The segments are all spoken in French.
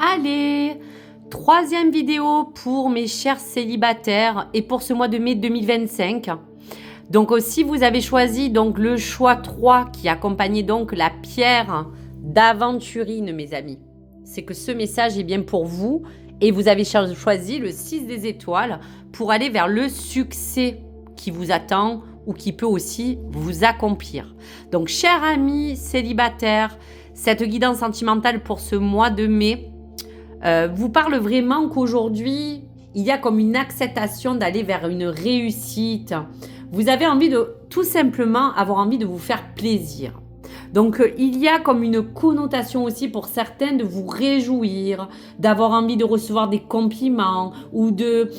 Allez, troisième vidéo pour mes chers célibataires et pour ce mois de mai 2025. Donc si vous avez choisi donc le choix 3 qui accompagnait donc la pierre d'aventurine, mes amis, c'est que ce message est bien pour vous et vous avez choisi le 6 des étoiles pour aller vers le succès qui vous attend ou qui peut aussi vous accomplir. Donc chers amis célibataires, cette guidance sentimentale pour ce mois de mai vous parle vraiment qu'aujourd'hui, il y a comme une acceptation d'aller vers une réussite. Vous avez envie de, tout simplement, avoir envie de vous faire plaisir. Donc, il y a comme une connotation aussi pour certains de vous réjouir, d'avoir envie de recevoir des compliments ou de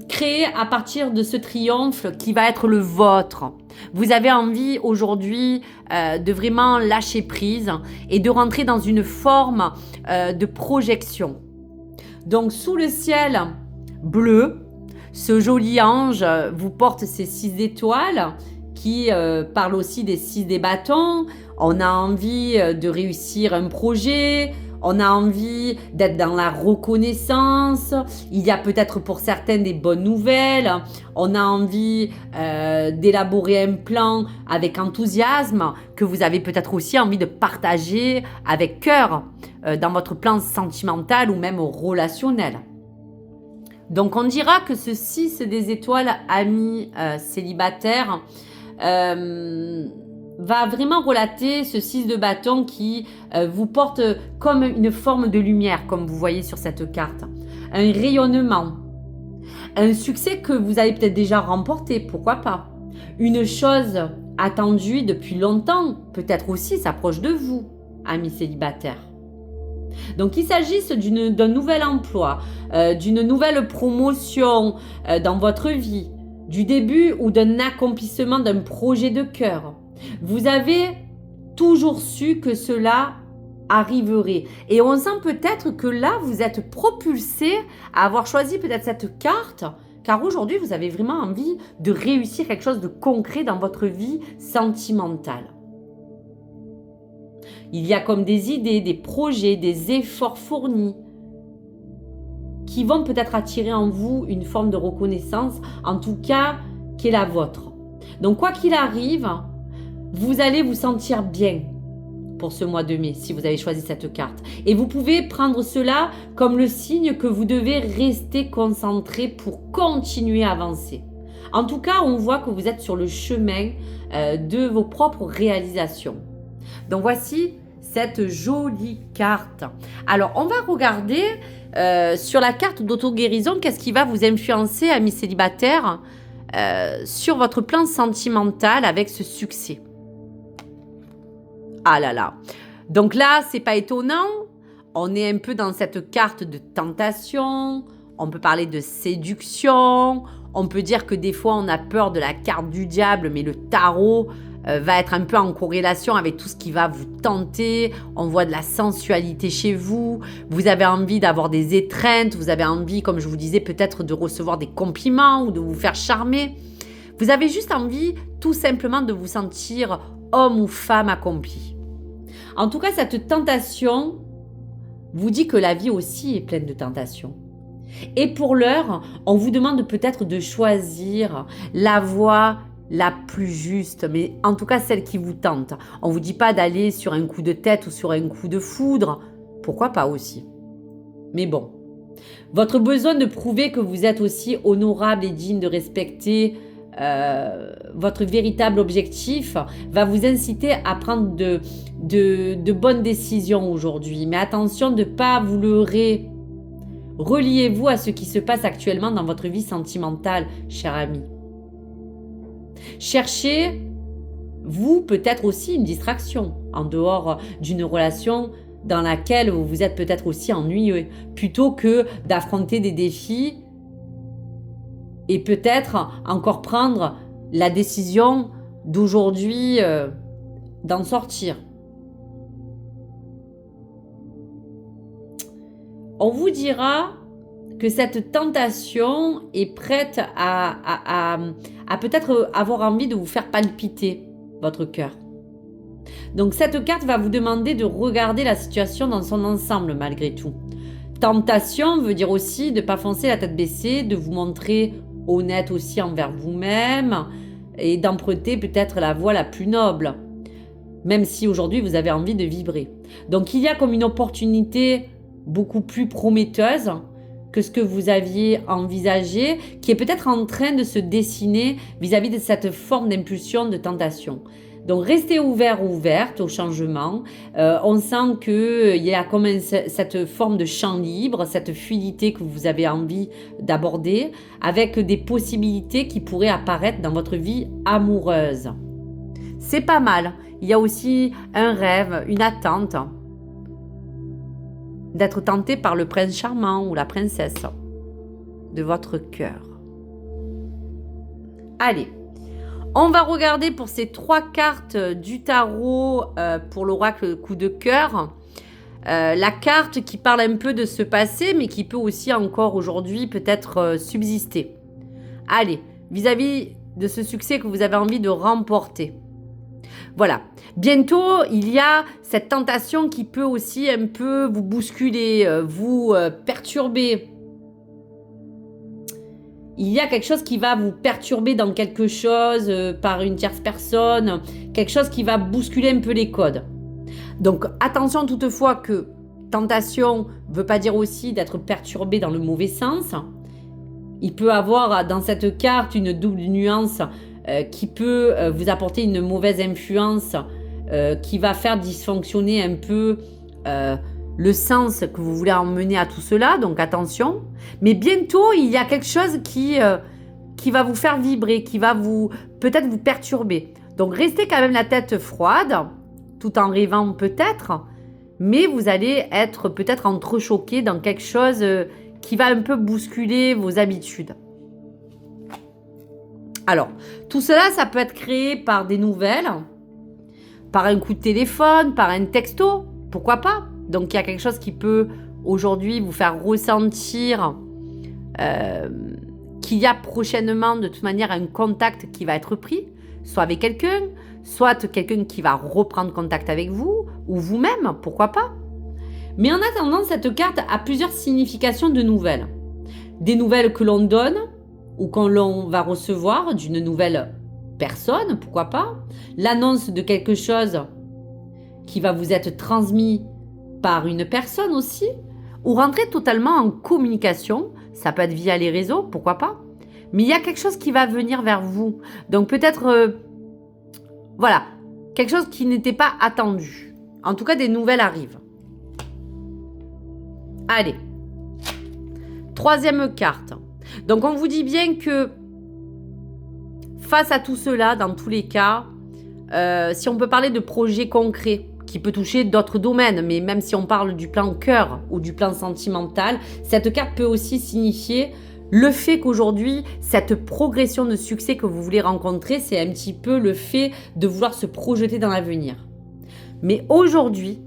créer à partir de ce triomphe qui va être le vôtre. Vous avez envie aujourd'hui de vraiment lâcher prise et de rentrer dans une forme de projection. Donc, sous le ciel bleu, ce joli ange vous porte ces 6 étoiles qui parle aussi des 6 des bâtons. On a envie de réussir un projet, on a envie d'être dans la reconnaissance, il y a peut-être pour certains des bonnes nouvelles, on a envie d'élaborer un plan avec enthousiasme que vous avez peut-être aussi envie de partager avec cœur dans votre plan sentimental ou même relationnel. Donc on dira que ce 6 des étoiles, amis célibataires, va vraiment relater ce 6 de bâton qui vous porte comme une forme de lumière, comme vous voyez sur cette carte. Un rayonnement, un succès que vous avez peut-être déjà remporté, pourquoi pas. Une chose attendue depuis longtemps, peut-être aussi s'approche de vous, amis célibataires. Donc qu'il s'agisse d'un nouvel emploi, d'une nouvelle promotion dans votre vie, du début ou d'un accomplissement d'un projet de cœur. Vous avez toujours su que cela arriverait. Et on sent peut-être que là, vous êtes propulsé à avoir choisi peut-être cette carte, car aujourd'hui, vous avez vraiment envie de réussir quelque chose de concret dans votre vie sentimentale. Il y a comme des idées, des projets, des efforts fournis qui vont peut-être attirer en vous une forme de reconnaissance, en tout cas, qui est la vôtre. Donc, quoi qu'il arrive, vous allez vous sentir bien pour ce mois de mai, si vous avez choisi cette carte. Et vous pouvez prendre cela comme le signe que vous devez rester concentré pour continuer à avancer. En tout cas, on voit que vous êtes sur le chemin de vos propres réalisations. Donc, voici cette jolie carte. Alors, on va regarder sur la carte d'auto-guérison, qu'est-ce qui va vous influencer, amis célibataires, sur votre plan sentimental avec ce succès. Ah là là. Donc là, c'est pas étonnant. On est un peu dans cette carte de tentation. On peut parler de séduction. On peut dire que des fois, on a peur de la carte du diable, mais le tarot va être un peu en corrélation avec tout ce qui va vous tenter. On voit de la sensualité chez vous. Vous avez envie d'avoir des étreintes. Vous avez envie, comme je vous disais, peut-être de recevoir des compliments ou de vous faire charmer. Vous avez juste envie, tout simplement, de vous sentir homme ou femme accompli. En tout cas, cette tentation vous dit que la vie aussi est pleine de tentations. Et pour l'heure, on vous demande peut-être de choisir la voie la plus juste, mais en tout cas celle qui vous tente. On ne vous dit pas d'aller sur un coup de tête ou sur un coup de foudre, pourquoi pas aussi. Mais bon, votre besoin de prouver que vous êtes aussi honorable et digne de respecter votre véritable objectif va vous inciter à prendre de bonnes décisions aujourd'hui. Mais attention de ne pas vous leurrer. Reliez-vous à ce qui se passe actuellement dans votre vie sentimentale, cher ami. Cherchez, vous, peut-être aussi une distraction en dehors d'une relation dans laquelle vous vous êtes peut-être aussi ennuyeux, plutôt que d'affronter des défis et peut-être encore prendre la décision d'aujourd'hui d'en sortir. On vous dira que cette tentation est prête à peut-être avoir envie de vous faire palpiter votre cœur. Donc cette carte va vous demander de regarder la situation dans son ensemble malgré tout. Tentation veut dire aussi de ne pas foncer la tête baissée, de vous montrer honnête aussi envers vous-même et d'emprunter peut-être la voie la plus noble, même si aujourd'hui vous avez envie de vibrer. Donc il y a comme une opportunité beaucoup plus prometteuse que ce que vous aviez envisagé, qui est peut-être en train de se dessiner vis-à-vis de cette forme d'impulsion, de tentation. Donc restez ouvert ou ouverte au changement. On sent qu'il y a comme cette forme de champ libre, cette fluidité que vous avez envie d'aborder, avec des possibilités qui pourraient apparaître dans votre vie amoureuse. C'est pas mal. Il y a aussi un rêve, une attente d'être tenté par le prince charmant ou la princesse de votre cœur. Allez, on va regarder pour ces 3 cartes du tarot pour l'oracle coup de cœur. La carte qui parle un peu de ce passé, mais qui peut aussi encore aujourd'hui peut-être subsister. Allez, vis-à-vis de ce succès que vous avez envie de remporter. Voilà. Bientôt, il y a cette tentation qui peut aussi un peu vous bousculer, vous perturber. Il y a quelque chose qui va vous perturber dans quelque chose par une tierce personne, quelque chose qui va bousculer un peu les codes. Donc attention toutefois que tentation ne veut pas dire aussi d'être perturbé dans le mauvais sens. Il peut avoir dans cette carte une double nuance qui peut vous apporter une mauvaise influence qui va faire dysfonctionner un peu le sens que vous voulez emmener à tout cela, donc attention. Mais bientôt, il y a quelque chose qui va vous faire vibrer, qui va peut-être vous perturber. Donc restez quand même la tête froide, tout en rêvant peut-être, mais vous allez être peut-être entrechoqué dans quelque chose qui va un peu bousculer vos habitudes. Alors, tout cela, ça peut être créé par des nouvelles, par un coup de téléphone, par un texto, pourquoi pas. Donc, il y a quelque chose qui peut aujourd'hui vous faire ressentir qu'il y a prochainement de toute manière un contact qui va être pris, soit avec quelqu'un, soit quelqu'un qui va reprendre contact avec vous, ou vous-même, pourquoi pas. Mais en attendant, cette carte a plusieurs significations de nouvelles. Des nouvelles que l'on donne, ou qu'on l'on va recevoir d'une nouvelle personne, pourquoi pas. L'annonce de quelque chose qui va vous être transmis par une personne aussi, ou rentrer totalement en communication, ça peut être via les réseaux, pourquoi pas. Mais il y a quelque chose qui va venir vers vous. Donc peut-être, voilà, quelque chose qui n'était pas attendu. En tout cas, des nouvelles arrivent. Allez, 3e carte. Donc, on vous dit bien que face à tout cela, dans tous les cas, si on peut parler de projets concrets qui peut toucher d'autres domaines, mais même si on parle du plan cœur ou du plan sentimental, cette carte peut aussi signifier le fait qu'aujourd'hui, cette progression de succès que vous voulez rencontrer, c'est un petit peu le fait de vouloir se projeter dans l'avenir. Mais aujourd'hui,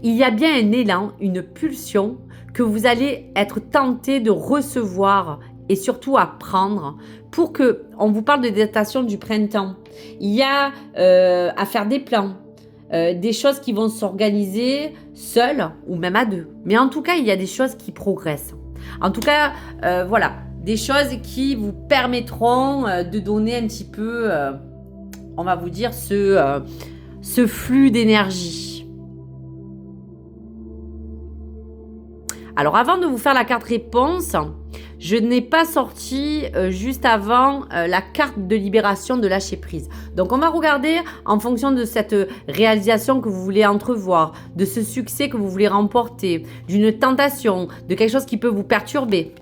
il y a bien un élan, une pulsion que vous allez être tenté de recevoir et surtout à prendre pour que, on vous parle de datation du printemps. Il y a à faire des plans, des choses qui vont s'organiser seules ou même à deux. Mais en tout cas, il y a des choses qui progressent. En tout cas, voilà, des choses qui vous permettront de donner un petit peu, on va vous dire, ce flux d'énergie. Alors, avant de vous faire la carte réponse, je n'ai pas sorti juste avant la carte de libération de lâcher prise. Donc, on va regarder en fonction de cette réalisation que vous voulez entrevoir, de ce succès que vous voulez remporter, d'une tentation, de quelque chose qui peut vous perturber.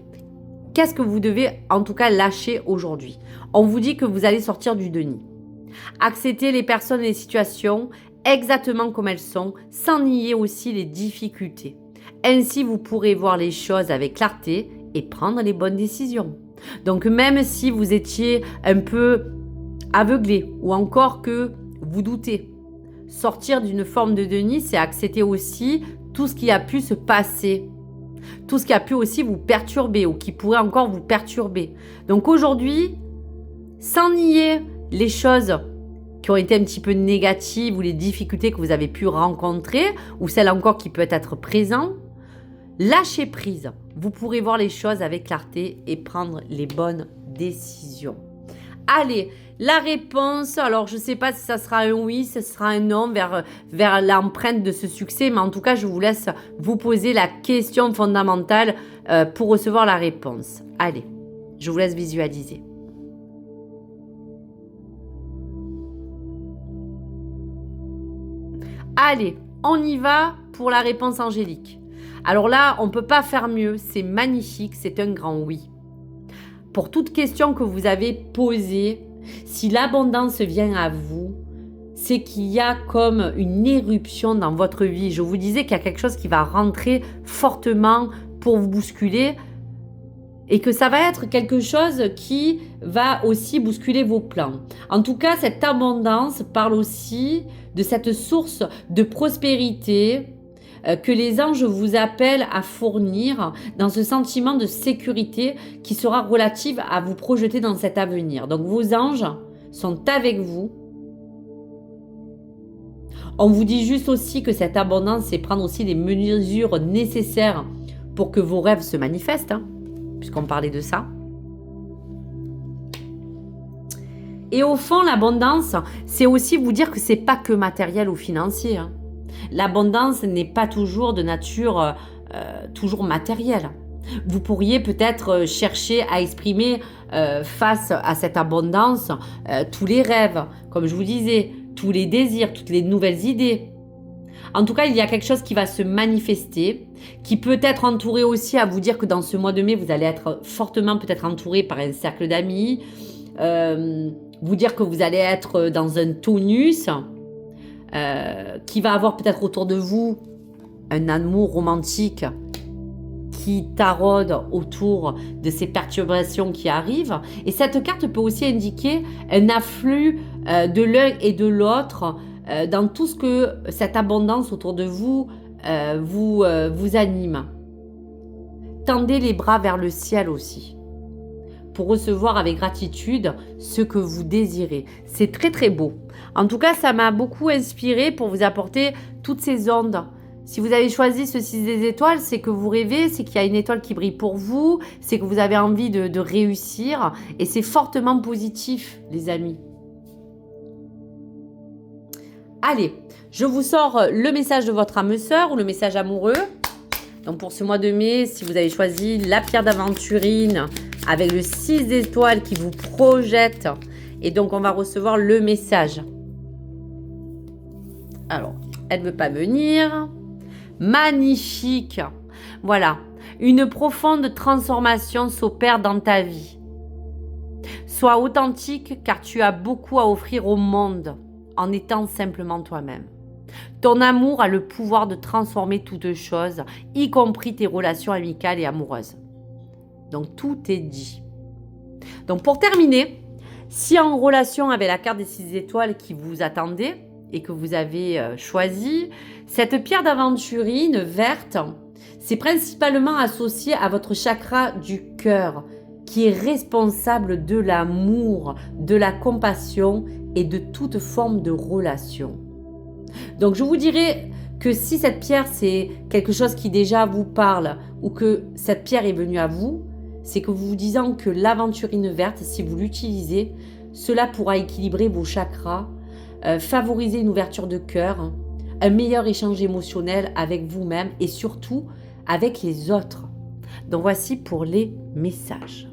Qu'est-ce que vous devez en tout cas lâcher aujourd'hui? On vous dit que vous allez sortir du déni. Accepter les personnes et les situations exactement comme elles sont, sans nier aussi les difficultés. Ainsi, vous pourrez voir les choses avec clarté et prendre les bonnes décisions. Donc, même si vous étiez un peu aveuglé ou encore que vous doutez, sortir d'une forme de déni, c'est accepter aussi tout ce qui a pu se passer, tout ce qui a pu aussi vous perturber ou qui pourrait encore vous perturber. Donc, aujourd'hui, sans nier les choses qui ont été un petit peu négatives ou les difficultés que vous avez pu rencontrer ou celles encore qui peuvent être présentes. Lâchez prise. Vous pourrez voir les choses avec clarté et prendre les bonnes décisions. Allez, la réponse, alors je ne sais pas si ça sera un oui, ce sera un non vers l'empreinte de ce succès, mais en tout cas, je vous laisse vous poser la question fondamentale pour recevoir la réponse. Allez, je vous laisse visualiser. Allez, on y va pour la réponse angélique. Alors là, on ne peut pas faire mieux, c'est magnifique, c'est un grand oui. Pour toute question que vous avez posée, si l'abondance vient à vous, c'est qu'il y a comme une éruption dans votre vie. Je vous disais qu'il y a quelque chose qui va rentrer fortement pour vous bousculer et que ça va être quelque chose qui va aussi bousculer vos plans. En tout cas, cette abondance parle aussi de cette source de prospérité que les anges vous appellent à fournir dans ce sentiment de sécurité qui sera relative à vous projeter dans cet avenir. Donc vos anges sont avec vous. On vous dit juste aussi que cette abondance, c'est prendre aussi les mesures nécessaires pour que vos rêves se manifestent, puisqu'on parlait de ça. Et au fond, l'abondance, c'est aussi vous dire que c'est pas que matériel ou financier. L'abondance n'est pas toujours de nature toujours matérielle. Vous pourriez peut-être chercher à exprimer face à cette abondance tous les rêves, comme je vous disais, tous les désirs, toutes les nouvelles idées. En tout cas, il y a quelque chose qui va se manifester, qui peut être entouré aussi à vous dire que dans ce mois de mai, vous allez être fortement peut-être entouré par un cercle d'amis, vous dire que vous allez être dans un tonus, qui va avoir peut-être autour de vous un amour romantique qui taraude autour de ces perturbations qui arrivent. Et cette carte peut aussi indiquer un afflux de l'un et de l'autre dans tout ce que cette abondance autour de vous vous anime. Tendez les bras vers le ciel aussi pour recevoir avec gratitude ce que vous désirez. C'est très très beau. En tout cas, ça m'a beaucoup inspiré pour vous apporter toutes ces ondes. Si vous avez choisi ce 6 des étoiles, c'est que vous rêvez, c'est qu'il y a une étoile qui brille pour vous, c'est que vous avez envie de réussir et c'est fortement positif, les amis. Allez, je vous sors le message de votre âme sœur ou le message amoureux. Donc pour ce mois de mai, si vous avez choisi la pierre d'aventurine avec le 6 d'étoiles qui vous projette, et donc on va recevoir le message. Alors, elle ne veut pas venir. Magnifique. Voilà, une profonde transformation s'opère dans ta vie. Sois authentique car tu as beaucoup à offrir au monde en étant simplement toi-même. Ton amour a le pouvoir de transformer toutes choses, y compris tes relations amicales et amoureuses. Donc tout est dit. Donc pour terminer, si en relation avec la carte des 6 étoiles qui vous attendait et que vous avez choisi, cette pierre d'aventurine verte, c'est principalement associé à votre chakra du cœur qui est responsable de l'amour, de la compassion et de toute forme de relation. Donc je vous dirais que si cette pierre c'est quelque chose qui déjà vous parle ou que cette pierre est venue à vous, c'est que vous vous disant que l'aventurine verte, si vous l'utilisez, cela pourra équilibrer vos chakras, favoriser une ouverture de cœur, un meilleur échange émotionnel avec vous-même et surtout avec les autres. Donc voici pour les messages.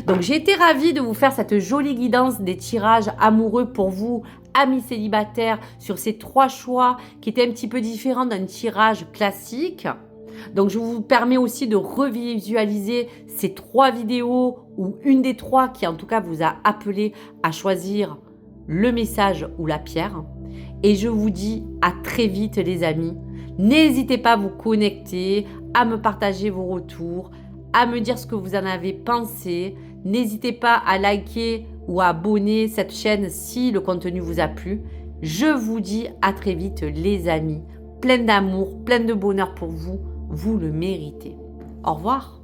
Donc j'ai été ravie de vous faire cette jolie guidance des tirages amoureux pour vous, amis célibataires, sur ces 3 choix qui étaient un petit peu différents d'un tirage classique. Donc je vous permets aussi de revisualiser ces 3 vidéos ou une des 3 qui en tout cas vous a appelé à choisir le message ou la pierre. Et je vous dis à très vite les amis. N'hésitez pas à vous connecter, à me partager vos retours, à me dire ce que vous en avez pensé. N'hésitez pas à liker ou à abonner cette chaîne si le contenu vous a plu. Je vous dis à très vite les amis. Plein d'amour, plein de bonheur pour vous. Vous le méritez. Au revoir.